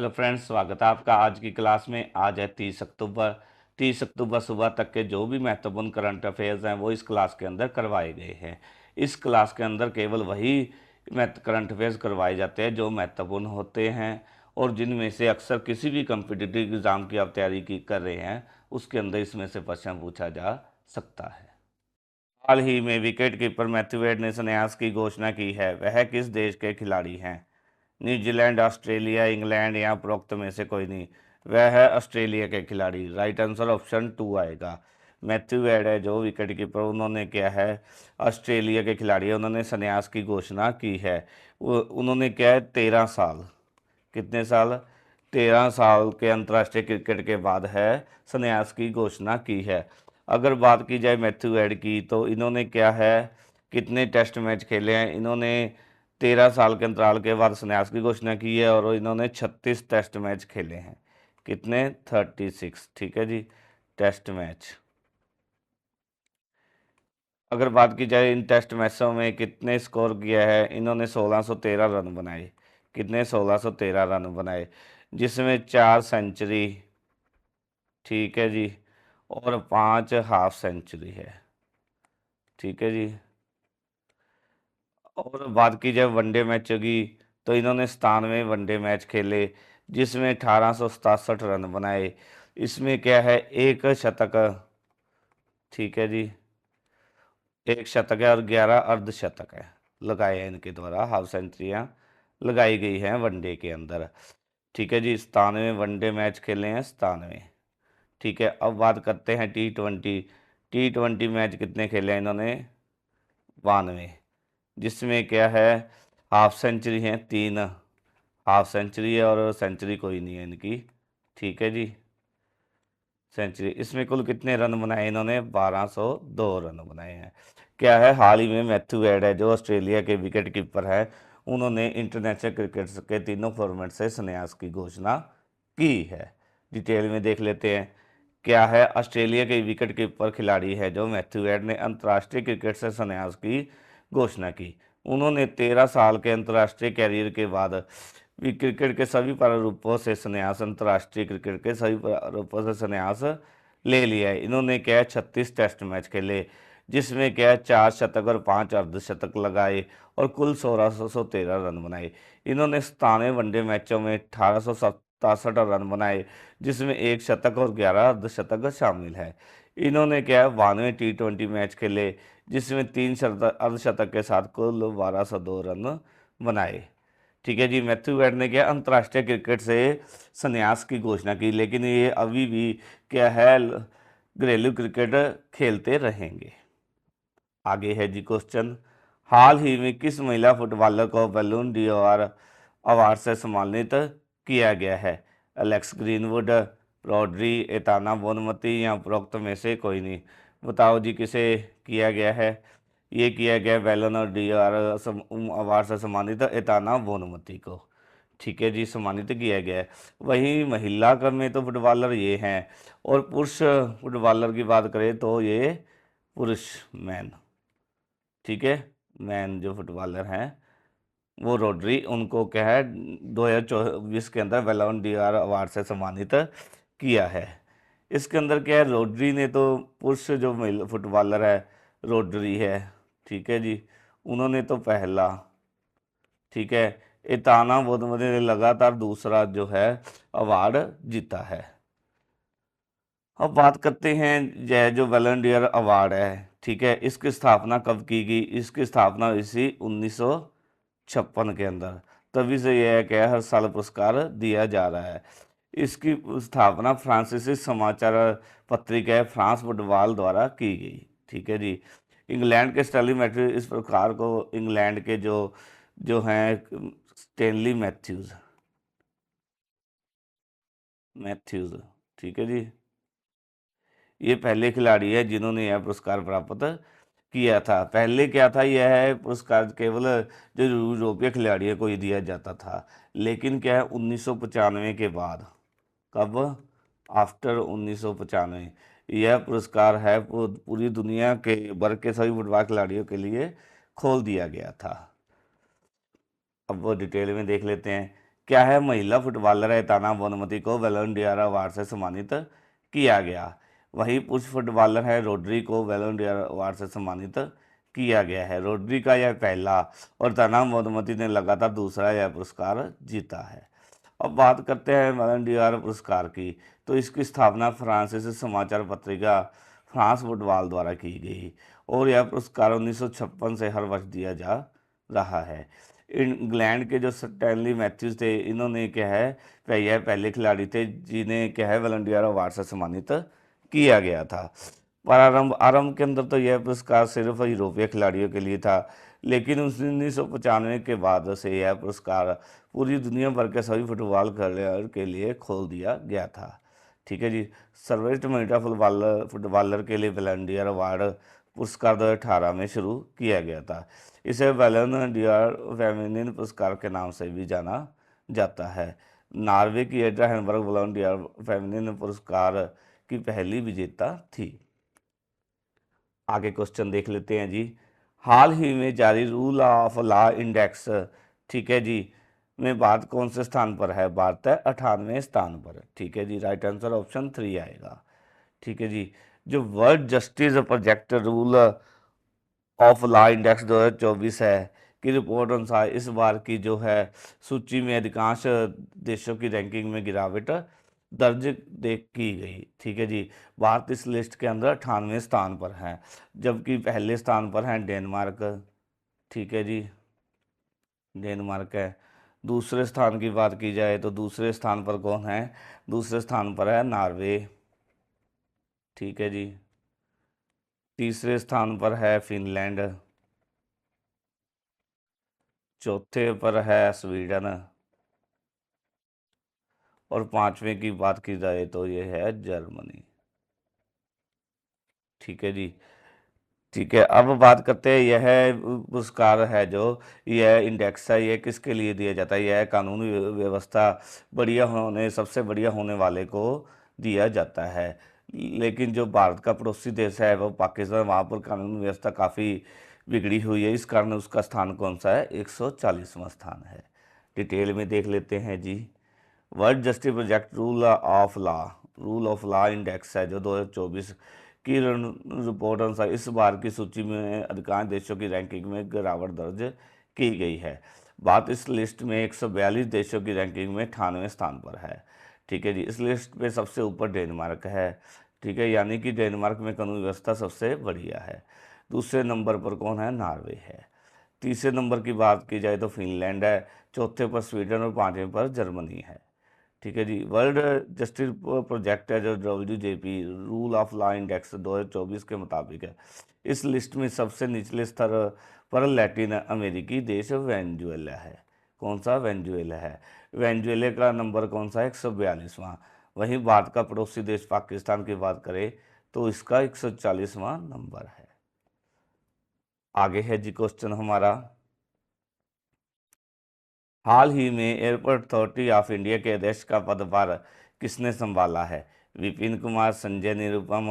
Hello friends, स्वागत है आपका आज की क्लास में। आज है 30 अक्टूबर। 30 अक्टूबर सुबह तक के जो भी महत्वपूर्ण करंट अफेयर्स हैं वो इस क्लास के अंदर करवाए गए हैं। इस क्लास के अंदर केवल वही करंट अफेयर्स करवाए जाते हैं जो महत्वपूर्ण होते हैं और जिनमें से अक्सर किसी भी कम्पिटिटिव एग्ज़ाम की आप तैयारी की कर रहे हैं उसके अंदर इसमें से प्रश्न पूछा जा सकता है। हाल ही में विकेट कीपर मैथ्यू वेड ने संन्यास की घोषणा की है। वह किस देश के खिलाड़ी हैं? न्यूजीलैंड, ऑस्ट्रेलिया, इंग्लैंड या उपरोक्त में से कोई नहीं। वह है ऑस्ट्रेलिया के खिलाड़ी। राइट आंसर ऑप्शन 2 आएगा। मैथ्यू वेड है जो विकेट कीपर, उन्होंने क्या है, ऑस्ट्रेलिया के खिलाड़ी है। उन्होंने संन्यास की घोषणा की है। उन्होंने क्या है, 13 साल, कितने साल, 13 साल के अंतर्राष्ट्रीय क्रिकेट के बाद है संन्यास की घोषणा की है। अगर बात की जाए मैथ्यू वेड की तो इन्होंने क्या है, कितने टेस्ट मैच खेले हैं? इन्होंने 13 साल के अंतराल के बाद संन्यास की घोषणा की है और इन्होंने 36 टेस्ट मैच खेले हैं। कितने? 36। ठीक है जी, टेस्ट मैच। अगर बात की जाए इन टेस्ट मैचों में कितने स्कोर किया है, इन्होंने 1613 रन बनाए। कितने? 1613 रन बनाए, जिसमें 4 सेंचुरी, ठीक है जी, और 5 हाफ सेंचुरी है। ठीक है जी। और बात की जाए वनडे मैचों की तो इन्होंने 97 वनडे मैच खेले जिसमें 1867 रन बनाए। इसमें क्या है, एक शतक, ठीक है जी, एक शतक है और 11 अर्धशतक है लगाए हैं इनके द्वारा। हाफ सेंचुरियाँ लगाई गई हैं वनडे के अंदर। ठीक है जी, 97 वनडे मैच खेले हैं, 97। ठीक है, अब बात करते हैं टी 20। टी 20 मैच कितने खेले हैं इन्होंने? 92, जिसमें क्या है, हाफ सेंचुरी है 3, हाफ सेंचुरी है और सेंचुरी कोई नहीं है इनकी। ठीक है जी, सेंचुरी। इसमें कुल कितने रन बनाए इन्होंने? 1202 रन बनाए हैं। क्या है, हाल ही में मैथ्यू वेड है जो ऑस्ट्रेलिया के विकेट कीपर है, उन्होंने इंटरनेशनल क्रिकेट के तीनों फॉर्मेट से संन्यास की घोषणा की है। डिटेल में देख लेते हैं। क्या है, ऑस्ट्रेलिया के विकेट कीपर खिलाड़ी है जो मैथ्यू वेड ने अंतर्राष्ट्रीय क्रिकेट से संन्यास की घोषणा की। उन्होंने 13 साल के अंतर्राष्ट्रीय कैरियर के बाद भी क्रिकेट के सभी प्रारूपों से संन्यास, अंतर्राष्ट्रीय क्रिकेट के सभी प्रारूपों से संन्यास ले लिया है। इन्होंने क्या है, 36 टेस्ट मैच खेले जिसमें क्या है, 4 शतक और 5 अर्धशतक लगाए और कुल 1613 रन बनाए। इन्होंने 97 वनडे मैचों में 1867 रन बनाए जिसमें एक शतक और 11 अर्धशतक शामिल है। इन्होंने क्या है, 92 टी 20 मैच खेले जिसमें 3 अर्धशतक के साथ कुल 1202 रन बनाए। ठीक है जी, मैथ्यू वेड ने क्या, अंतर्राष्ट्रीय क्रिकेट से संन्यास की घोषणा की, लेकिन ये अभी भी क्या है, घरेलू क्रिकेट खेलते रहेंगे। आगे है जी क्वेश्चन। हाल ही में किस महिला फुटबॉलर को बैलन डी'ओर अवार्ड से सम्मानित किया गया है? Alex greenwood, Rodri, Aitana Bonmati या उपरोक्त में से कोई नहीं। बताओ जी किसे किया गया है? ये किया गया बैलन और डी'ओर अवार्ड से सम्मानित एताना बोनमती को। ठीक है जी, सम्मानित किया गया है। वहीं महिला क्रम में तो फुटबॉलर ये हैं, और पुरुष फुटबॉलर की बात करें तो ये पुरुष, मैन, ठीक है, मैन जो फुटबॉलर हैं वो रॉड्री, उनको क्या है 2024 के अंदर बैलन डी'ओर अवार्ड से सम्मानित किया है। इसके अंदर क्या है, रॉड्री ने तो, पुरुष जो महिला फुटबॉलर है रॉड्री है, ठीक है जी, उन्होंने तो पहला, ठीक है, एताना बोनमती ने लगातार दूसरा जो है अवार्ड जीता है। अब बात करते हैं यह जो बैलन डी'ओर अवार्ड है, ठीक है, इसकी स्थापना कब की गई? इसकी स्थापना इसी 1956 के अंदर। तभी से यह क्या है, हर साल पुरस्कार दिया जा रहा है। इसकी स्थापना फ्रांसीसी समाचार पत्रिका है फ्रांस फुटबॉल द्वारा की गई। ठीक है जी। इंग्लैंड के स्टैनली मैथ्यूज, इस प्रकार को इंग्लैंड के जो जो हैं स्टेनली मैथ्यूज, मैथ्यूज, ठीक है जी, ये पहले खिलाड़ी है जिन्होंने यह पुरस्कार प्राप्त किया था। पहले क्या था, यह पुरस्कार केवल जो यूरोपीय खिलाड़ियों को ही दिया जाता था, लेकिन क्या है 1995 के बाद, कब, आफ्टर 1995, यह पुरस्कार है पूरी दुनिया के वर्ग के सभी फुटबॉल खिलाड़ियों के लिए खोल दिया गया था। अब वो डिटेल में देख लेते हैं। क्या है, महिला फुटबॉलर एताना बोनमती को बैलन डी अवार्ड से सम्मानित किया गया। वही पुरुष फुटबॉलर है रोड्री को बैलन डी अवार्ड से सम्मानित किया गया है। रोड्री का यह पहला और ताना बोनमती ने लगातार दूसरा यह पुरस्कार जीता है। अब बात करते हैं बैलन डी पुरस्कार की। तो इसकी स्थापना फ्रांसीसी समाचार पत्रिका फ्रांस फुटबॉल द्वारा की गई और यह पुरस्कार 1956 से हर वर्ष दिया जा रहा है। इंग्लैंड के जो स्टैनली मैथ्यूज थे, इन्होंने क्या है, यह पहले खिलाड़ी थे जिन्हें क्या है बैलन डी अवार्ड से सम्मानित किया गया था। प्रारंभ आरंभ के अंदर तो यह पुरस्कार सिर्फ यूरोपीय खिलाड़ियों के लिए था, लेकिन 1995 के बाद से यह पुरस्कार पूरी दुनिया भर के सभी फुटबॉल खिलाड़ियों के लिए खोल दिया गया था। ठीक है जी। सर्वश्रेष्ठ महिला फुटबॉलर के लिए बैलन डी अवार्ड पुरस्कार 2018 में शुरू किया गया था। इसे बैलन डी फेमिनिन पुरस्कार के नाम से भी जाना जाता है। नॉर्वे की एड्रा हेनबर्ग बैलन डी फेमिनिन पुरस्कार की पहली विजेता थी। आगे क्वेश्चन देख लेते हैं जी। हाल ही में जारी रूल ऑफ लॉ इंडेक्स, ठीक है जी, में भारत कौन से स्थान पर है? भारत है 98वें स्थान पर। ठीक है जी, राइट आंसर ऑप्शन 3 आएगा। ठीक है जी। जो world Justice Project rule of law index 2024 है की रिपोर्ट अनुसार इस बार की जो है सूची में अधिकांश देशों की रैंकिंग में गिरावट दर्ज देख की गई। ठीक है जी। भारत इस लिस्ट के अंदर 98वें स्थान पर है, जबकि पहले स्थान पर है डेनमार्क। ठीक है जी, डेनमार्क है। दूसरे स्थान की बात की जाए तो दूसरे स्थान पर कौन है? दूसरे स्थान पर है नॉर्वे। ठीक है जी। तीसरे स्थान पर है फिनलैंड। चौथे पर है स्वीडन और पांचवें की बात की जाए तो ये है जर्मनी। ठीक है जी। ठीक है, अब बात करते हैं यह पुरस्कार है जो यह इंडेक्स है, यह किसके लिए दिया जाता है? यह कानूनी व्यवस्था सबसे बढ़िया होने वाले को दिया जाता है। लेकिन जो भारत का पड़ोसी देश है वो पाकिस्तान, वहाँ पर कानूनी व्यवस्था काफ़ी बिगड़ी हुई है, इस कारण उसका स्थान कौन सा है? 140वां स्थान है। डिटेल में देख लेते हैं जी। World Justice Project rule of law index है जो 2024 की रिपोर्ट अनुसार इस बार की सूची में अधिकांश देशों की रैंकिंग में गिरावट दर्ज की गई है। भारत इस लिस्ट में 142 देशों की रैंकिंग में 98वें स्थान पर है। ठीक है जी। इस लिस्ट पे सबसे ऊपर डेनमार्क है। ठीक है, यानी कि डेनमार्क में कानून व्यवस्था सबसे बढ़िया है। दूसरे नंबर पर कौन है? नॉर्वे है। तीसरे नंबर की बात की जाए तो फिनलैंड है। चौथे पर स्वीडन और पांचवें पर जर्मनी है। ठीक है जी। वर्ल्ड जस्टिस प्रोजेक्ट है जो WJP rule of law index 2024 के मुताबिक है। इस लिस्ट में सबसे निचले स्तर पर लैटिन अमेरिकी देश वेनेजुएला है। कौन सा? वेनेजुएला है। वेनेजुएला का नंबर कौन सा है? 142वां। वहीं भारत का पड़ोसी देश पाकिस्तान की बात करें तो इसका 140वां नंबर है। आगे है जी क्वेश्चन हमारा। हाल ही में एयरपोर्ट अथॉरिटी ऑफ इंडिया के अध्यक्ष का पदभार किसने संभाला है? विपिन कुमार, संजय निरुपम,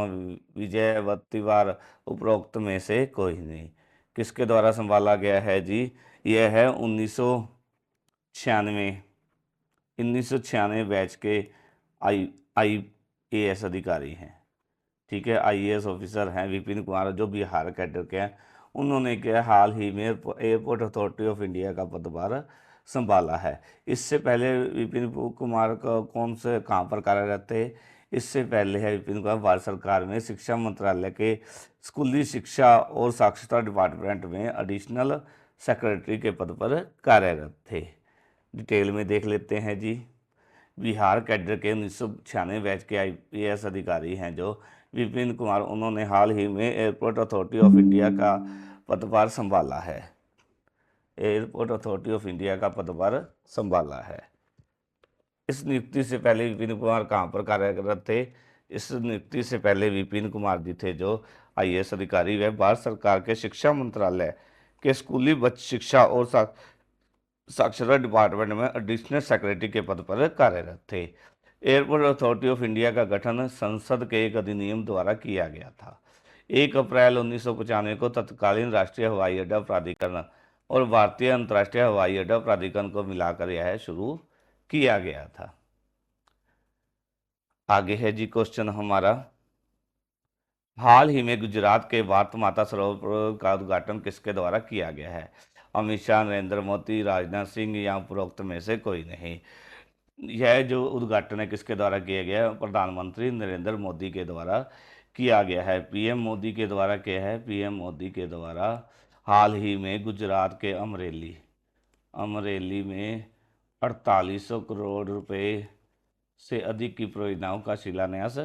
विजय वत्तिवार, उपरोक्त में से कोई नहीं। किसके द्वारा संभाला गया है जी? यह है 1996 बैच के IAS अधिकारी हैं। ठीक है, IAS ऑफिसर हैं विपिन कुमार, जो बिहार कैडर के हैं। उन्होंने क्या हाल ही में एयरपोर्ट अथॉरिटी ऑफ इंडिया का पदभार संभाला है। इससे पहले विपिन कुमार का कहाँ पर कार्यरत थे? इससे पहले है विपिन कुमार भारत सरकार में शिक्षा मंत्रालय के स्कूली शिक्षा और साक्षरता डिपार्टमेंट में एडिशनल सेक्रेटरी के पद पर कार्यरत थे। डिटेल में देख लेते हैं जी। बिहार कैडर के 1996 बैच के IPS अधिकारी हैं जो विपिन कुमार, उन्होंने हाल ही में एयरपोर्ट अथॉरिटी ऑफ इंडिया का पदभार संभाला है। एयरपोर्ट अथॉरिटी ऑफ इंडिया का पदभार संभाला है। इस नियुक्ति से पहले विपिन कुमार कहाँ पर कार्यरत थे? इस नियुक्ति से पहले विपिन कुमार जी थे जो IAS अधिकारी व भारत सरकार के शिक्षा मंत्रालय के स्कूली बच्च शिक्षा और साक्षरता डिपार्टमेंट में एडिशनल सेक्रेटरी के पद पर कार्यरत थे। एयरपोर्ट अथॉरिटी ऑफ इंडिया का गठन संसद के एक अधिनियम द्वारा किया गया था। 1 अप्रैल 1995 को तत्कालीन राष्ट्रीय हवाई अड्डा प्राधिकरण और भारतीय अंतर्राष्ट्रीय हवाई अड्डा प्राधिकरण को मिलाकर यह शुरू किया गया था। आगे है जी क्वेश्चन हमारा, हाल ही में गुजरात के भारत माता सरोवर का उद्घाटन किसके द्वारा किया गया है? अमित शाह, नरेंद्र मोदी, राजनाथ सिंह या उपरोक्त में से कोई नहीं। यह जो उद्घाटन है किसके द्वारा किया गया है? प्रधानमंत्री नरेंद्र मोदी के द्वारा किया गया है। पीएम मोदी के द्वारा किया है, पीएम मोदी के द्वारा हाल ही में गुजरात के अमरेली अमरेली में 4800 करोड़ रुपए से अधिक की परियोजनाओं का शिलान्यास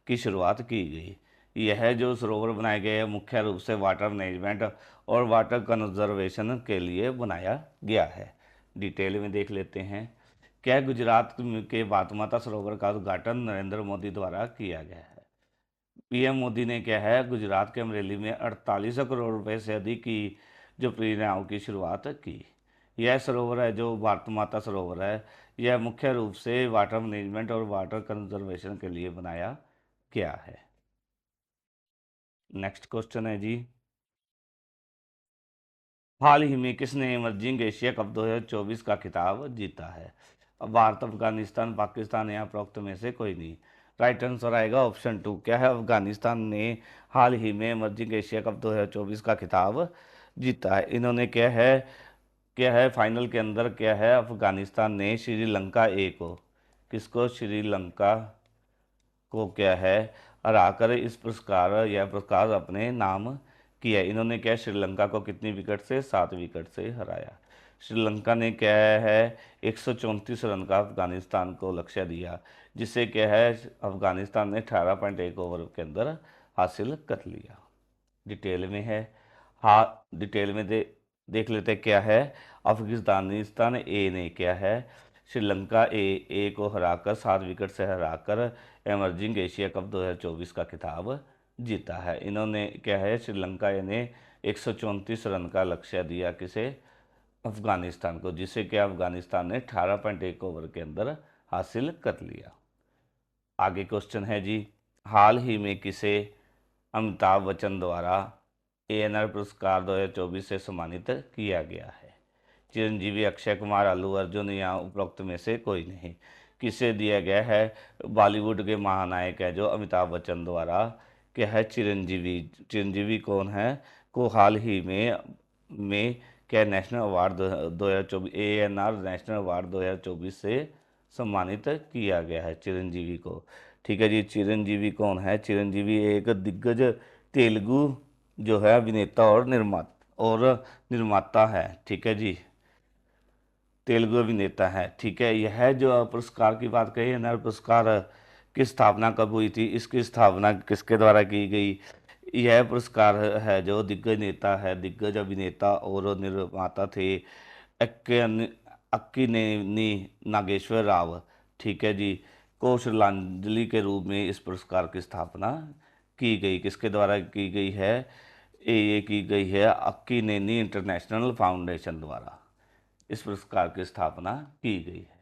की शुरुआत की गई। यह जो सरोवर बनाए गए हैं मुख्य रूप से वाटर मैनेजमेंट और वाटर कंजर्वेशन के लिए बनाया गया है। डिटेल में देख लेते हैं। क्या गुजरात के भातमाता सरोवर का उद्घाटन नरेंद्र मोदी द्वारा किया गया है? पीएम मोदी ने क्या है गुजरात के अमरेली में 4800 करोड़ रुपए से अधिक की जो परियोजनाओं की शुरुआत की। यह सरोवर है जो भारत माता सरोवर है, यह मुख्य रूप से वाटर मैनेजमेंट और वाटर कंजर्वेशन के लिए बनाया गया है। नेक्स्ट क्वेश्चन है जी, हाल ही में किसने इमर्जिंग एशिया कप 2024 का खिताब जीता है? अब भारत, अफगानिस्तान, पाकिस्तान या उपरोक्त में से कोई नहीं। राइट आंसर आएगा ऑप्शन 2। क्या है? अफगानिस्तान ने हाल ही में इमर्जिंग एशिया कप 2024 का खिताब जीता है। इन्होंने क्या है फाइनल के अंदर क्या है, अफगानिस्तान ने श्रीलंका ए को, किसको? श्रीलंका को क्या है हराकर इस पुरस्कार या पुरस्कार अपने नाम किया। इन्होंने क्या श्रीलंका को कितनी विकेट से? 7 विकेट से हराया। श्रीलंका ने क्या है 134 रन का अफगानिस्तान को लक्ष्य दिया, जिससे क्या है अफगानिस्तान ने 18.1 ओवर के अंदर हासिल कर लिया। डिटेल में है, हाँ डिटेल में देख लेते हैं क्या है। अफगानिस्तान ए ने क्या है श्रीलंका ए को हराकर 7 विकेट से हराकर एमर्जिंग एशिया कप 2024 का खिताब जीता है। इन्होंने क्या है श्रीलंका ए ने 134 रन का लक्ष्य दिया किसे? अफगानिस्तान को, जिसे क्या अफगानिस्तान ने 18.1 ओवर के अंदर हासिल कर लिया। आगे क्वेश्चन है जी, हाल ही में किसे अमिताभ बच्चन द्वारा एएनआर पुरस्कार 2024 से सम्मानित किया गया है? चिरंजीवी, अक्षय कुमार, अल्लू अर्जुन या उपरोक्त में से कोई नहीं। किसे दिया गया है? बॉलीवुड के महानायक है जो अमिताभ बच्चन द्वारा क्या है चिरंजीवी, चिरंजीवी कौन है को हाल ही में क्या national award 2024 ANR national award 2024 से सम्मानित किया गया है चिरंजीवी को। ठीक है जी, चिरंजीवी कौन है? चिरंजीवी एक दिग्गज तेलुगु जो है अभिनेता और निर्माता है। ठीक है जी, तेलुगु अभिनेता है। ठीक है, यह जो पुरस्कार की बात कही है ना, पुरस्कार की स्थापना कब हुई थी? इसकी स्थापना किसके द्वारा की गई? यह पुरस्कार है जो दिग्गज नेता है, दिग्गज अभिनेता और निर्माता थे अक्किनेनी अक्किनेनी नागेश्वर राव, ठीक है जी, को श्रद्धांजलि के रूप में इस पुरस्कार की स्थापना की गई। किसके द्वारा की गई है? ये की गई है अक्किनेनी इंटरनेशनल फाउंडेशन द्वारा इस पुरस्कार की स्थापना की गई है।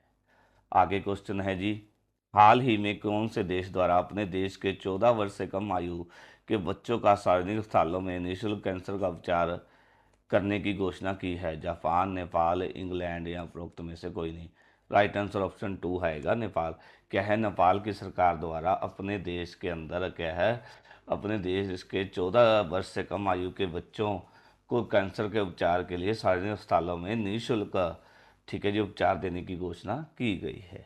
आगे क्वेश्चन है जी, हाल ही में कौन से देश द्वारा अपने देश के 14 वर्ष से कम आयु के बच्चों का सार्वजनिक स्थलों में निःशुल्क कैंसर का उपचार करने की घोषणा की है? जापान, नेपाल, इंग्लैंड या उपरोक्त में से कोई नहीं। राइट आंसर ऑप्शन 2 आएगा, नेपाल। क्या है? नेपाल की सरकार द्वारा अपने देश के अंदर क्या है अपने देश के 14 वर्ष से कम आयु के बच्चों को कैंसर के उपचार के लिए सार्वजनिक अस्पतालों में निःशुल्क, ठीक है जी, उपचार देने की घोषणा की गई है।